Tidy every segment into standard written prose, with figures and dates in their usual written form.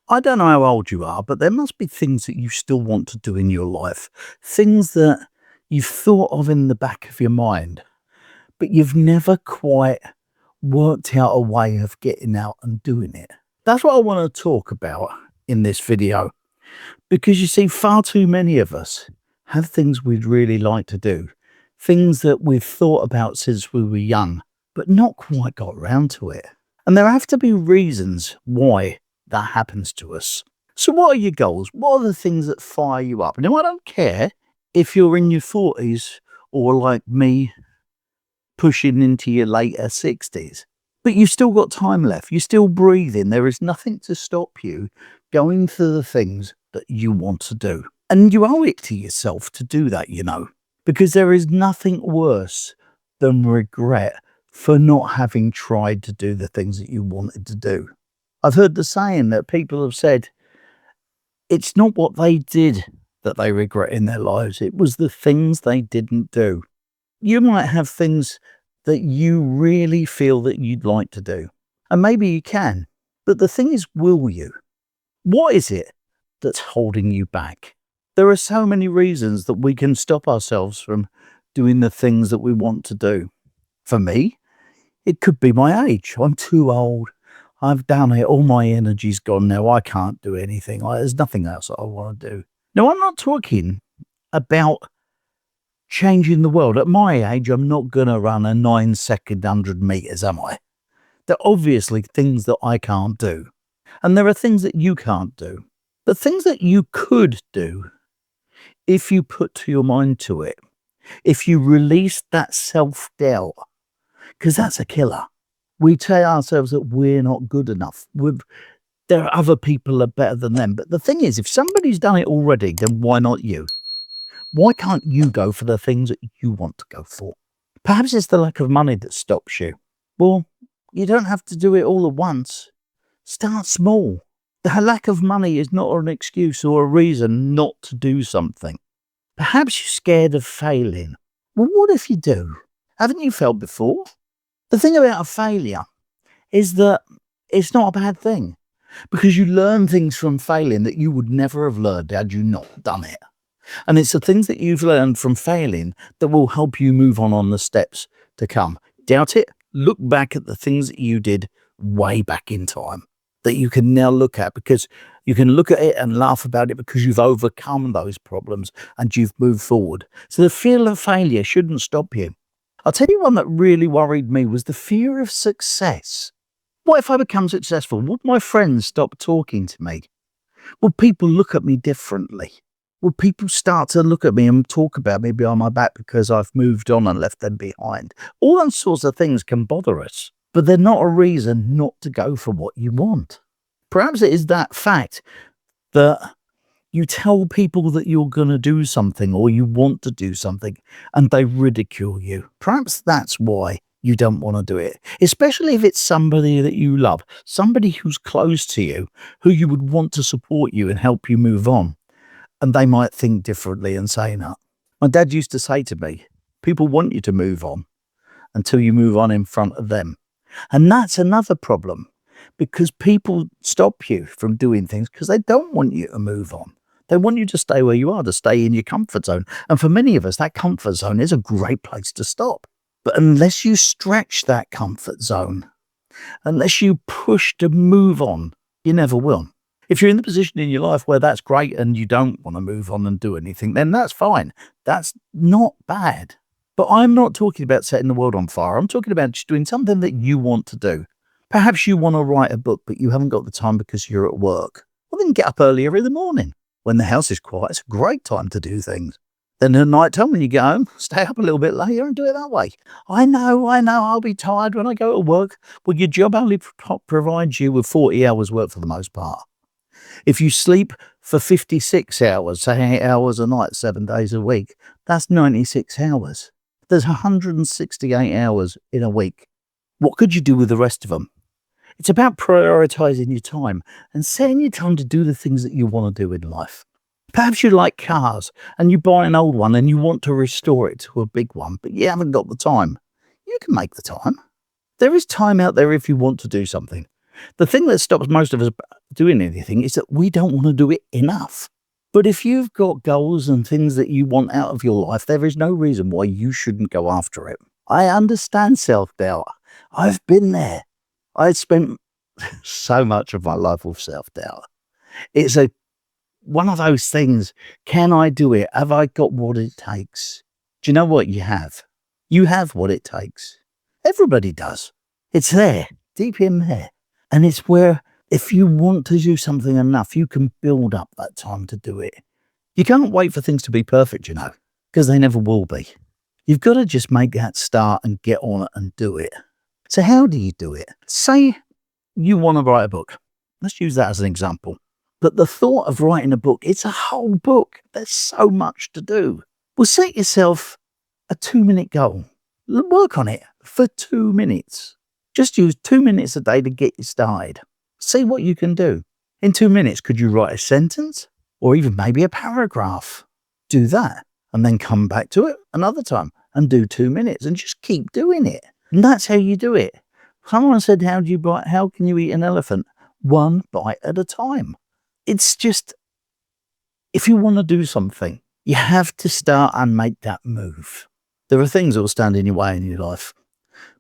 I don't know how old you are, but there must be things that you still want to do in your life. Things that you've thought of in the back of your mind, but you've never quite worked out a way of getting out and doing it. That's what I want to talk about in this video. Because you see, far too many of us have things we'd really like to do, things that we've thought about since we were young, but not quite got around to it. And there have to be reasons why that happens to us. So, what are your goals? What are the things that fire you up? Now, I don't care if you're in your 40s or like me, pushing into your later 60s, but you've still got time left. You're still breathing. There is nothing to stop you going for the things that you want to do. And you owe it to yourself to do that, because there is nothing worse than regret for not having tried to do the things that you wanted to do. I've heard the saying that people have said, it's not what they did that they regret in their lives. It was the things they didn't do. You might have things that you really feel that you'd like to do, and maybe you can, but the thing is, will you? What is it that's holding you back? There are so many reasons that we can stop ourselves from doing the things that we want to do. For me, it could be my age. I'm too old. I've done it. All my energy's gone now. I can't do anything. There's nothing else I want to do. Now, I'm not talking about changing the world. At my age, I'm not going to run a 9-second 100 meters, am I? There are obviously things that I can't do. And there are things that you can't do. The things that you could do, if you put your mind to it, if you release that self-doubt, because that's a killer. We tell ourselves that we're not good enough. There are other people that are better than them. But the thing is, if somebody's done it already, then why not you? Why can't you go for the things that you want to go for? Perhaps it's the lack of money that stops you. Well, you don't have to do it all at once. Start small. The lack of money is not an excuse or a reason not to do something. Perhaps you're scared of failing. Well, what if you do? Haven't you failed before? The thing about a failure is that it's not a bad thing, because you learn things from failing that you would never have learned had you not done it. And it's the things that you've learned from failing that will help you move on the steps to come. Doubt it? Look back at the things that you did way back in time that you can now look at, because you can look at it and laugh about it because you've overcome those problems and you've moved forward. So the fear of failure shouldn't stop you. I'll tell you one that really worried me was the fear of success. What if I become successful? Would my friends stop talking to me? Would people look at me differently? Would people start to look at me and talk about me behind my back because I've moved on and left them behind? All those sorts of things can bother us, but they're not a reason not to go for what you want. Perhaps it is that fact that you tell people that you're going to do something or you want to do something and they ridicule you. Perhaps that's why you don't want to do it, especially if it's somebody that you love, somebody who's close to you, who you would want to support you and help you move on. And they might think differently and say no. My dad used to say to me, people want you to move on until you move on in front of them. And that's another problem, because people stop you from doing things because they don't want you to move on. They want you to stay where you are, to stay in your comfort zone. And for many of us, that comfort zone is a great place to stop. But unless you stretch that comfort zone, unless you push to move on, you never will. If you're in the position in your life where that's great and you don't want to move on and do anything, then that's fine. That's not bad. But I'm not talking about setting the world on fire. I'm talking about just doing something that you want to do. Perhaps you want to write a book, but you haven't got the time because you're at work. Well, then get up earlier in the morning. When the house is quiet, it's a great time to do things. Then at night time when you get home, stay up a little bit later and do it that way. I know, I'll be tired when I go to work. Well, your job only provides you with 40 hours work for the most part. If you sleep for 56 hours, say 8 hours a night, 7 days a week, that's 96 hours. There's 168 hours in a week. What could you do with the rest of them? It's about prioritizing your time and setting your time to do the things that you want to do in life. Perhaps you like cars and you buy an old one and you want to restore it to a big one, but you haven't got the time. You can make the time. There is time out there if you want to do something. The thing that stops most of us doing anything is that we don't want to do it enough. But if you've got goals and things that you want out of your life, there is no reason why you shouldn't go after it. I understand self-doubt. I've been there. I spent so much of my life with self-doubt. It's one of those things. Can I do it? Have I got what it takes? Do you know what you have? You have what it takes. Everybody does. It's there, deep in there. And it's where, if you want to do something enough, you can build up that time to do it. You can't wait for things to be perfect, you know, because they never will be. You've got to just make that start and get on it and do it. So how do you do it? Say you want to write a book. Let's use that as an example. But the thought of writing a book, it's a whole book. There's so much to do. Well, set yourself a 2-minute goal. Work on it for 2 minutes. Just use 2 minutes a day to get you started. See what you can do. In 2 minutes, could you write a sentence or even maybe a paragraph? Do that and then come back to it another time and do 2 minutes and just keep doing it. And that's how you do it. Someone said, how can you eat an elephant? 1 bite at a time. It's just, if you want to do something, you have to start and make that move. There are things that will stand in your way in your life.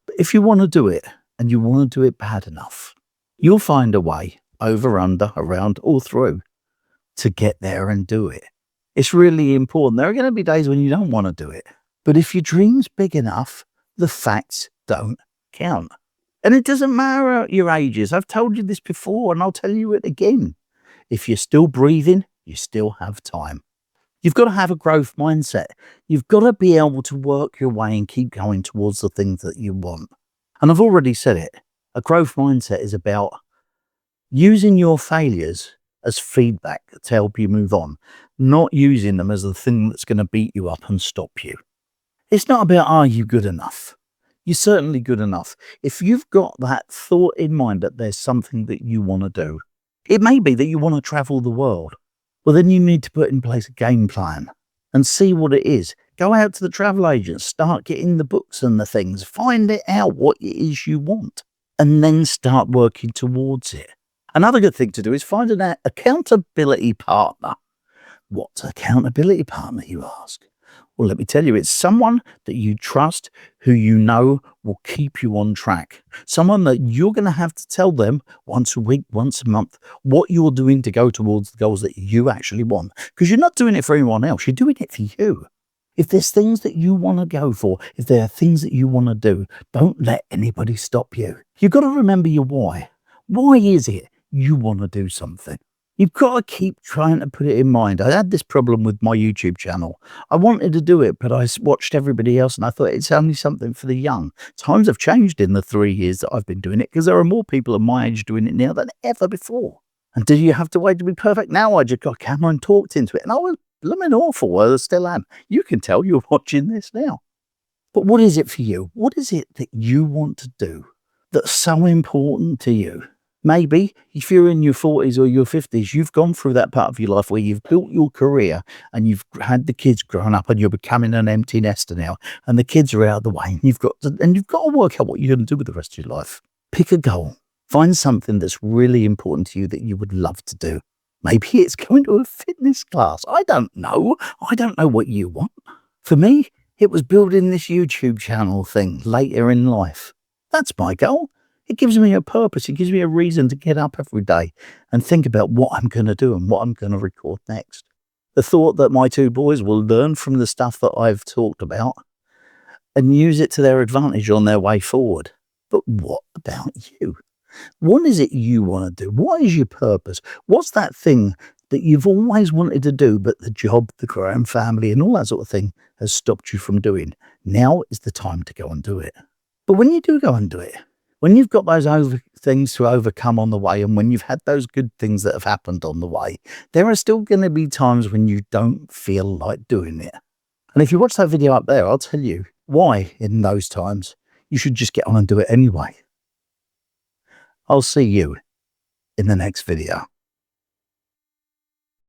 But if you want to do it, and you want to do it bad enough, you'll find a way, over, under, around, all through, to get there and do it. It's really important. There are going to be days when you don't want to do it. But if your dream's big enough, the facts don't count. And it doesn't matter your ages. I've told you this before, and I'll tell you it again. If you're still breathing, you still have time. You've got to have a growth mindset. You've got to be able to work your way and keep going towards the things that you want. And I've already said it. A growth mindset is about using your failures as feedback to help you move on, not using them as the thing that's going to beat you up and stop you. It's not about, are you good enough? You're certainly good enough. If you've got that thought in mind that there's something that you want to do, it may be that you want to travel the world. Well, then you need to put in place a game plan and see what it is. Go out to the travel agents, start getting the books and the things, find it out what it is you want, and then start working towards it. Another good thing to do is find an accountability partner. What's an accountability partner, you ask? Well, let me tell you, it's someone that you trust, who you know will keep you on track. Someone that you're going to have to tell them once a week, once a month, what you're doing to go towards the goals that you actually want. Because you're not doing it for anyone else, you're doing it for you. If there's things that you want to go for, if there are things that you want to do, don't let anybody stop you. You've got to remember your why. Why is it you want to do something? You've got to keep trying to put it in mind. I had this problem with my YouTube channel. I wanted to do it, but I watched everybody else and I thought it's only something for the young. Times have changed in the 3 years that I've been doing it because there are more people of my age doing it now than ever before. And do you have to wait to be perfect? Now I just got a camera and talked into it and I was blooming awful. I still am. You can tell you're watching this now. But what is it for you? What is it that you want to do that's so important to you? Maybe if you're in your 40s or your 50s, you've gone through that part of your life where you've built your career and you've had the kids growing up and you're becoming an empty nester now and the kids are out of the way and you've got to work out what you're going to do with the rest of your life. Pick a goal. Find something that's really important to you that you would love to do. Maybe it's going to a fitness class. I don't know. I don't know what you want. For me, it was building this YouTube channel thing later in life. That's my goal. It gives me a purpose. It gives me a reason to get up every day and think about what I'm going to do and what I'm going to record next. The thought that my 2 boys will learn from the stuff that I've talked about and use it to their advantage on their way forward. But what about you? What is it you want to do? What is your purpose? What's that thing that you've always wanted to do, but the job, the career, family, and all that sort of thing has stopped you from doing? Now is the time to go and do it. But when you do go and do it, when you've got those things to overcome on the way, and when you've had those good things that have happened on the way, there are still going to be times when you don't feel like doing it. And if you watch that video up there, I'll tell you why in those times you should just get on and do it anyway. I'll see you in the next video.